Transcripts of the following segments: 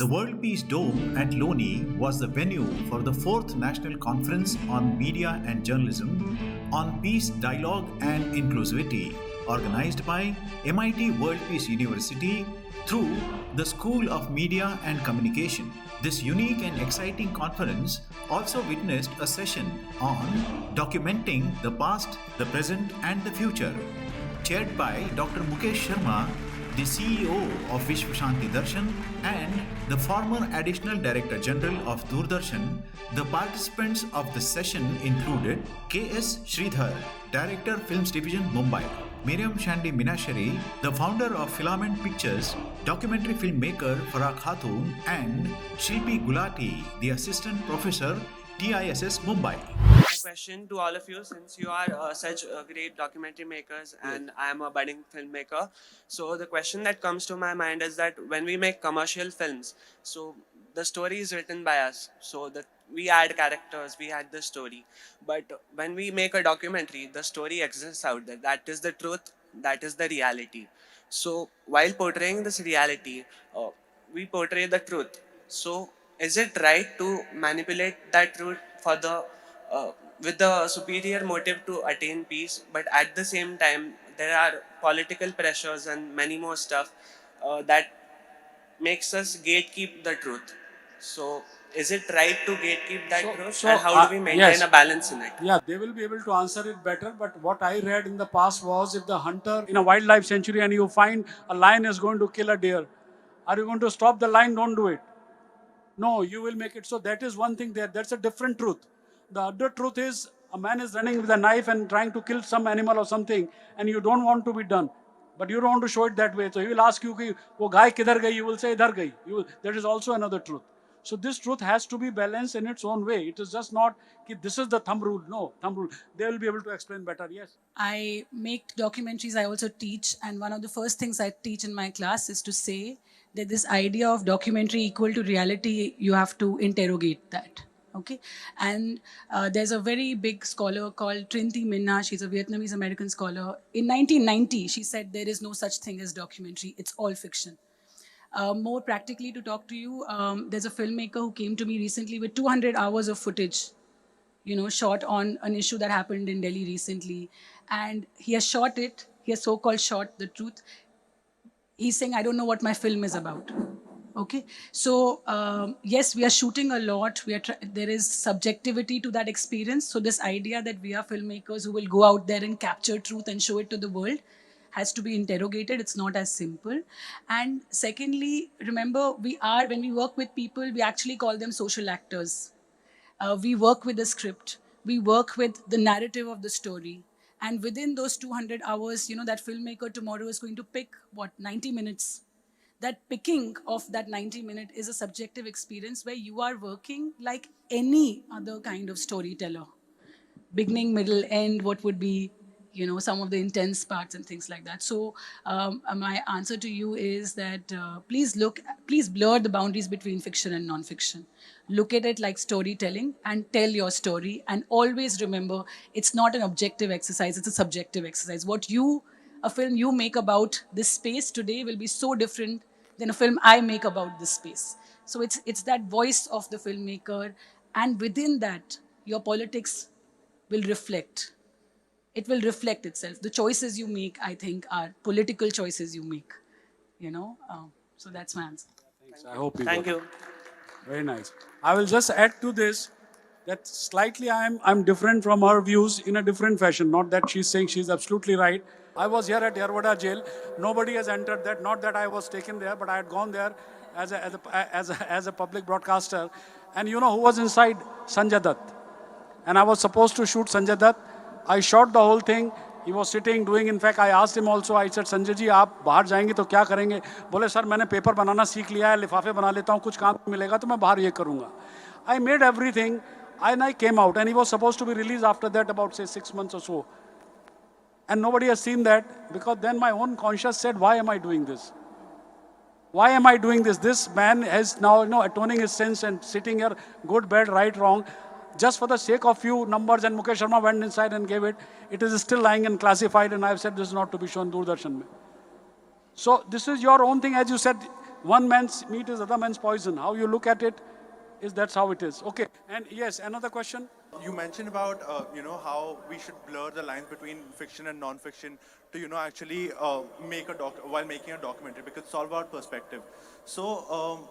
The World Peace Dome at Loni was the venue for the 4th National Conference on Media and Journalism on Peace Dialogue and Inclusivity, organized by MIT World Peace University through the School of Media and Communication. This unique and exciting conference also witnessed a session on documenting the past, the present, and the future, chaired by Dr Mukesh Sharma, the CEO of Vishwashanti Darshan and the former Additional Director General of Doordarshan. The participants of the session included K.S. Shridhar, Director Films Division Mumbai, Miriam Chandy Menacherry, the founder of Filament Pictures, documentary filmmaker Farah Katun, and Shilpi Gulati, the Assistant Professor, TISS Mumbai. My question to all of you, since you are such great documentary makers and I am a budding filmmaker, so the question that comes to my mind is that when we make commercial films, so the story is written by us, so that we add characters, we add the story. But when we make a documentary, the story exists out there. That is the truth, that is the reality. So while portraying this reality, we portray the truth. So is it right to manipulate that truth for the with the superior motive to attain peace, but at the same time there are political pressures and many more stuff that makes us gatekeep the truth? So is it right to gatekeep that truth, and how do we maintain a balance in it? Yeah, they will be able to answer it better. But what I read in the past was, if the hunter in a wildlife sanctuary and you find a lion is going to kill a deer, are you going to stop the lion? Don't do it. No, you will make it. So that is one thing there. That's a different truth. The other truth is, a man is running with a knife and trying to kill some animal or something, and you don't want to be done. But you don't want to show it that way. So he will ask you, "Wo gaay kidhar gayi?" You will say, "Idhar gayi." That is also another truth. So this truth has to be balanced in its own way. It is just not, this is the thumb rule. No, thumb rule. They will be able to explain better. Yes. I make documentaries, I also teach, and one of the first things I teach in my class is to say that this idea of documentary equal to reality, you have to interrogate that. Okay, and there's a very big scholar called Trinity Minna. She's a Vietnamese American scholar. In 1990, she said there is no such thing as documentary. It's all fiction. More practically, to talk to you, there's a filmmaker who came to me recently with 200 hours of footage, shot on an issue that happened in Delhi recently. And he has shot it. He has so-called shot the truth. He's saying, I don't know what my film is about. Okay, so yes, we are shooting a lot. There is subjectivity to that experience. So this idea that we are filmmakers who will go out there and capture truth and show it to the world has to be interrogated. It's not as simple. And secondly, remember, when we work with people, we actually call them social actors. We work with the script. We work with the narrative of the story. And within those 200 hours, that filmmaker tomorrow is going to pick, 90 minutes. That picking of that 90-minute is a subjective experience where you are working like any other kind of storyteller. Beginning, middle, end, what would be, some of the intense parts and things like that. So my answer to you is that please blur the boundaries between fiction and non-fiction. Look at it like storytelling and tell your story. And always remember, it's not an objective exercise, it's a subjective exercise. A film you make about this space today will be so different than a film I make about this space. So it's that voice of the filmmaker, and within that, your politics will reflect. It will reflect itself. The choices you make, I think, are political choices you make. So that's my answer. Thanks. I hope you Thank you. Very nice. I will just add to this that slightly I'm different from her views in a different fashion. Not that she's saying she's absolutely right. I was here at Yarwada jail. Nobody has entered that. Not that I was taken there, but I had gone there as a public broadcaster. And you know who was inside? Sanjay Dutt. And I was supposed to shoot Sanjay Dutt. I shot the whole thing. He was sitting, doing, in fact, I asked him also, I said, Sanjay ji, आप बाहर जाएंगे तो क्या करेंगे? बोले, sir, मैंने paper बनाना सीख लिया है, लिफाफे बना लेता हूँ, कुछ काम मिलेगा तो मैं बाहर ये करूँगा. I made everything, and I came out, and he was supposed to be released after that, about, say, 6 months or so. And nobody has seen that, because then my own conscience said, why am I doing this? Why am I doing this? This man is now, atoning his sins and sitting here, good, bad, right, wrong, just for the sake of few numbers, and Mukesh Sharma went inside and gave it. It is still lying and classified, and I have said this is not to be shown Doordarshan. So this is your own thing, as you said, one man's meat is other man's poison. How you look at it is that's how it is. Okay, and yes, another question. You mentioned about how we should blur the lines between fiction and non-fiction to actually make a while making a documentary because it's all about perspective. So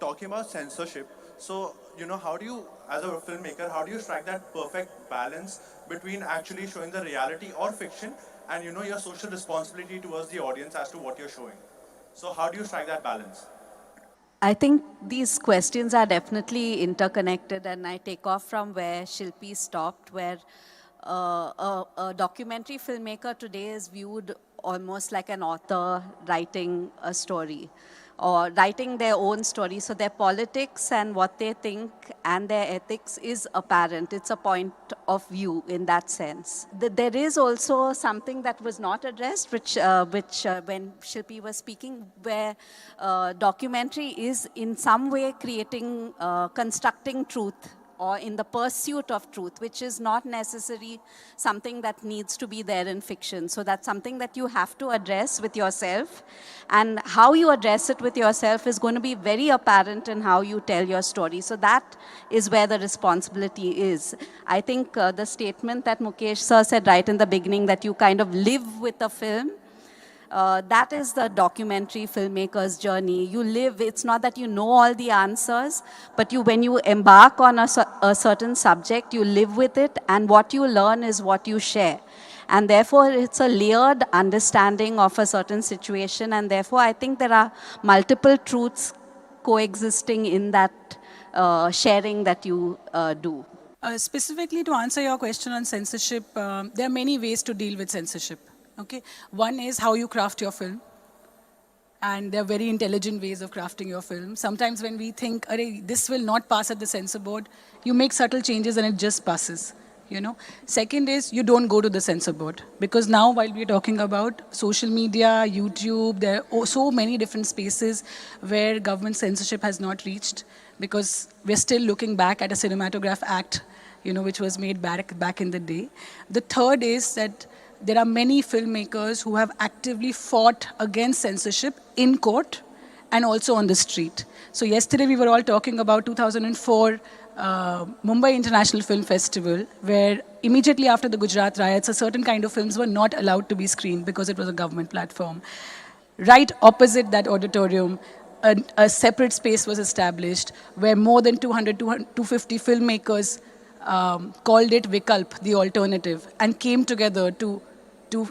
talking about censorship, so how do you, as a filmmaker, how do you strike that perfect balance between actually showing the reality or fiction and your social responsibility towards the audience as to what you're showing? So how do you strike that balance? I think these questions are definitely interconnected, and I take off from where Shilpi stopped, where a documentary filmmaker today is viewed almost like an author writing a story or writing their own story. So their politics and what they think and their ethics is apparent. It's a point of view in that sense. There is also something that was not addressed, which when Shilpi was speaking, where documentary is in some way creating, constructing truth or in the pursuit of truth, which is not necessarily something that needs to be there in fiction. So that's something that you have to address with yourself. And how you address it with yourself is going to be very apparent in how you tell your story. So that is where the responsibility is. I think the statement that Mukesh sir said right in the beginning, that you kind of live with a film, that is the documentary filmmaker's journey. You live, it's not that you know all the answers, but when you embark on a certain subject, you live with it, and what you learn is what you share. And therefore, it's a layered understanding of a certain situation, and therefore, I think there are multiple truths coexisting in that sharing that you do. Specifically to answer your question on censorship, there are many ways to deal with censorship. Okay, one is how you craft your film, and there are very intelligent ways of crafting your film. Sometimes when we think, "Arey, this will not pass at the censor board," you make subtle changes and it just passes. Second is you don't go to the censor board, because now while we're talking about social media, YouTube, there are so many different spaces where government censorship has not reached, because we're still looking back at a Cinematograph Act, which was made back in the day. The third is that there are many filmmakers who have actively fought against censorship in court and also on the street. So yesterday we were all talking about 2004 Mumbai International Film Festival, where immediately after the Gujarat riots, a certain kind of films were not allowed to be screened because it was a government platform. Right opposite that auditorium, a separate space was established where more than 200, 250 filmmakers called it Vikalp, the alternative, and came together to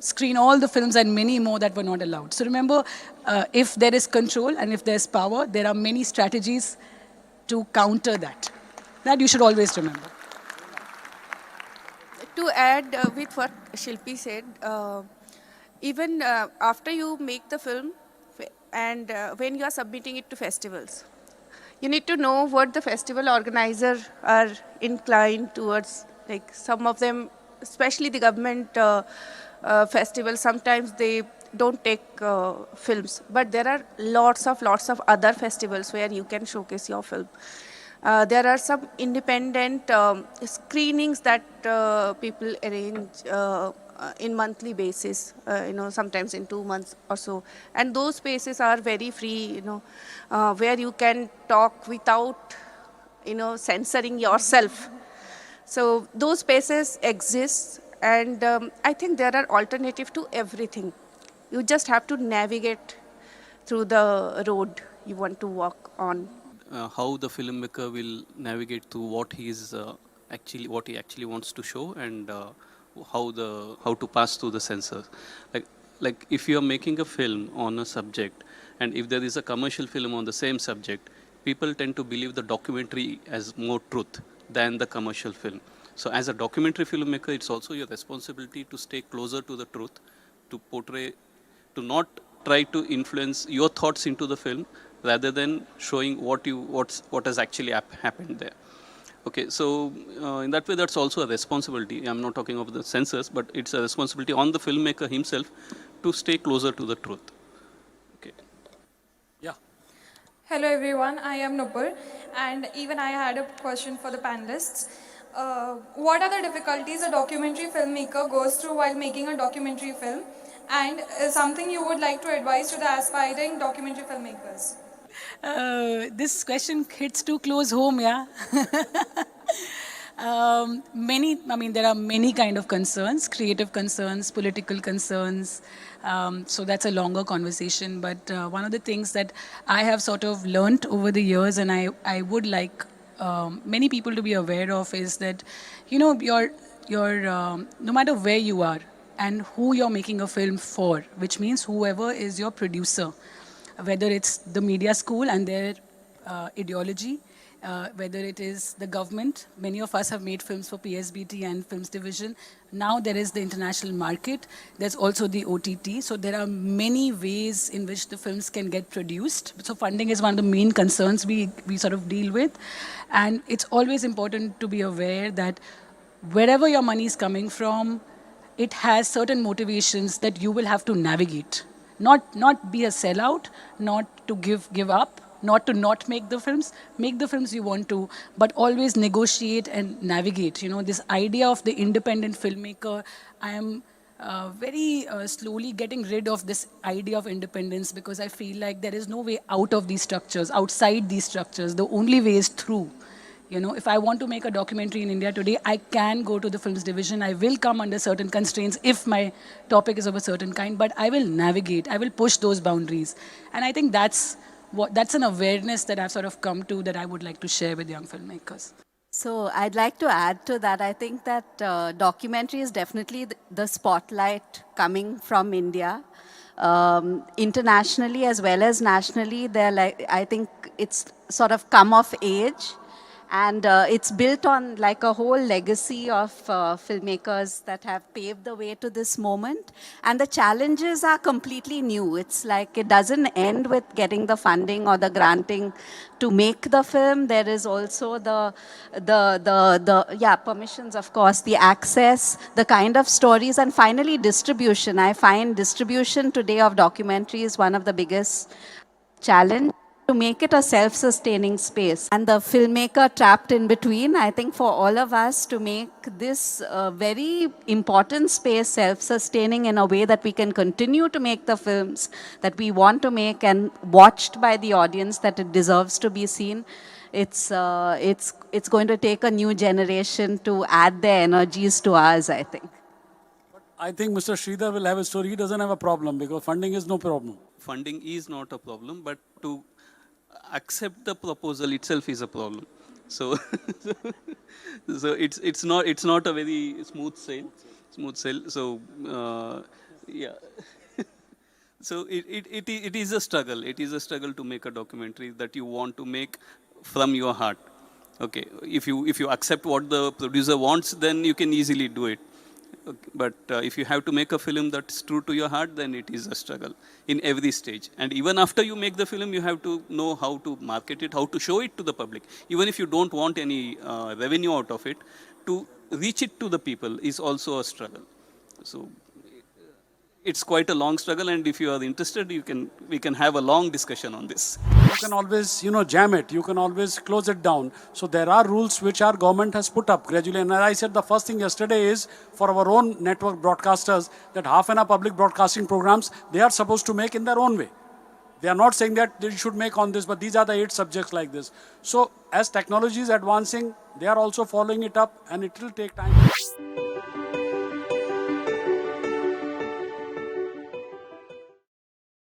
screen all the films and many more that were not allowed. So remember, if there is control and if there's power, there are many strategies to counter that. That you should always remember. To add with what Shilpi said, even after you make the film and when you are submitting it to festivals, you need to know what the festival organizers are inclined towards. Like some of them, especially the government festivals, sometimes they don't take films, but there are lots of other festivals where you can showcase your film. There are some independent screenings that people arrange in monthly basis, sometimes in 2 months or so. And those spaces are very free, where you can talk without, censoring yourself. So those spaces exist, and I think there are alternatives to everything. You just have to navigate through the road you want to walk on. How the filmmaker will navigate through what he actually wants to show, and how to pass through the censors. Like if you are making a film on a subject, and if there is a commercial film on the same subject, people tend to believe the documentary has more truth than the commercial film. So as a documentary filmmaker, it's also your responsibility to stay closer to the truth, to portray, to not try to influence your thoughts into the film, rather than showing what has actually happened there. Okay, so in that way, that's also a responsibility. I'm not talking of the censors, but it's a responsibility on the filmmaker himself to stay closer to the truth. Okay. Yeah. Hello everyone, I am Nupur, and even I had a question for the panelists. What are the difficulties a documentary filmmaker goes through while making a documentary film, and something you would like to advise to the aspiring documentary filmmakers? This question hits too close home, yeah. There are many kind of concerns, creative concerns, political concerns. So that's a longer conversation. But one of the things that I have sort of learnt over the years, and I would like many people to be aware of, is that, no matter where you are and who you're making a film for, which means whoever is your producer, whether it's the media school and their ideology, whether it is the government. Many of us have made films for PSBT and Films Division. Now there is the international market. There's also the OTT. So there are many ways in which the films can get produced. So funding is one of the main concerns we sort of deal with. And it's always important to be aware that wherever your money is coming from, it has certain motivations that you will have to navigate. Not be a sellout, not to give up, not to not make the films. Make the films you want to, but always negotiate and navigate. This idea of the independent filmmaker, I am very slowly getting rid of this idea of independence, because I feel like there is no way out of these structures, outside these structures. The only way is through. If I want to make a documentary in India today, I can go to the films division. I will come under certain constraints if my topic is of a certain kind, but I will navigate. I will push those boundaries. And I think that's an awareness that I've sort of come to, that I would like to share with young filmmakers. So I'd like to add to that. I think that documentary is definitely the spotlight coming from India. Internationally as well as nationally, I think it's sort of come of age. And it's built on like a whole legacy of filmmakers that have paved the way to this moment. And the challenges are completely new. It's like it doesn't end with getting the funding or the granting to make the film. There is also the permissions, of course, the access, the kind of stories, and finally distribution. I find distribution today of documentary is one of the biggest challenge, to make it a self-sustaining space. And the filmmaker trapped in between, I think for all of us to make this very important space self-sustaining in a way that we can continue to make the films that we want to make and watched by the audience that it deserves to be seen. It's going to take a new generation to add their energies to ours, I think. I think Mr. Shridhar will have a story. He doesn't have a problem because funding is no problem. Funding is not a problem, but to accept the proposal itself is a problem. So, so it's not a very smooth sail. So yeah. So it is a struggle. It is a struggle to make a documentary that you want to make from your heart. Okay, if you accept what the producer wants, then you can easily do it. Okay. But if you have to make a film that's true to your heart, then it is a struggle in every stage. And even after you make the film, you have to know how to market it, how to show it to the public. Even if you don't want any revenue out of it, to reach it to the people is also a struggle. So it's quite a long struggle, and if you are interested, we can have a long discussion on this. You can always, jam it. You can always close it down. So there are rules which our government has put up gradually. And as I said, the first thing yesterday is for our own network broadcasters that half an hour public broadcasting programs, they are supposed to make in their own way. They are not saying that they should make on this, but these are the 8 subjects like this. So as technology is advancing, they are also following it up, and it will take time.